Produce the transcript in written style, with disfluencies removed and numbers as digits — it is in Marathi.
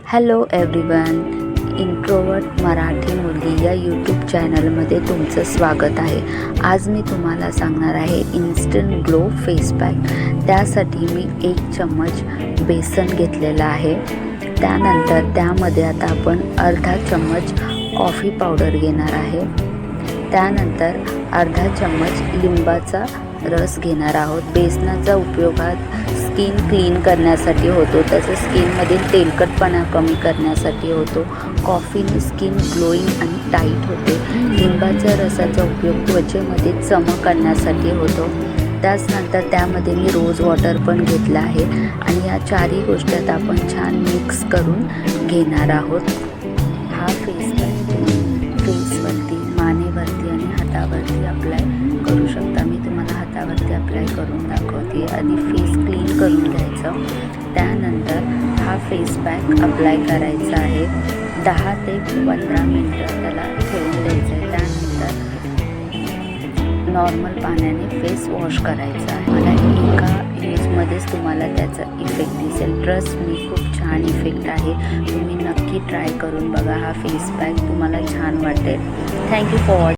हॅलो एव्हरीवन, इंट्रोवर्ट मराठी मुलगी या यूट्यूब चॅनलमध्ये तुमचं स्वागत आहे. आज मी तुम्हाला सांगणार आहे इन्स्टंट ग्लो फेस पॅक. त्यासाठी मी 1 चम्मच बेसन घेतलेला आहे. त्यानंतर त्यामध्ये आता आपण अर्धा चम्मच कॉफी पावडर घेणार आहे. त्यानंतर अर्धा चम्मच लिंबाचा रस घेणार आहोत. बेसनाचा उपयोग हा स्किन क्लीन करण्यासाठी होतो, तसंच स्किनमधील तेलकटपणा कमी करण्यासाठी होतो. कॉफीने स्किन ग्लोईंग आणि टाईट होते. लिंबाच्या रसाचा उपयोग त्वचेमध्ये चमक आणण्यासाठी होतो. त्याचनंतर त्यामध्ये मी रोज वॉटर पण घेतलं आहे आणि या चारही गोष्टी आता आपण छान मिक्स करून घेणार आहोत. हा फेस पॅक फेसवरती, मानेवरती आणि हातावरती अप्लाय करू शकता. मी तुम्हाला हातावरती अप्लाय करून दाखवते. आधी फेस क्लीन करून घ्यायचं. त्यानंतर हा फेस पॅक अप्लाय करायचा आहे. 10 ते 15 मिनटं त्याला ठेवून द्यायचं आहे. त्यानंतर नॉर्मल पाण्याने फेस वॉश करायचा आहे. मला एका यूजमध्येच तुम्हाला त्याचा इफेक्ट दिसेल. ट्रस्ट मी, खूप छान इफेक्ट आहे. तुम्ही नक्की ट्राय करून बघा. हा फेस पॅक तुम्हाला छान वाटेल. Thank you for watching.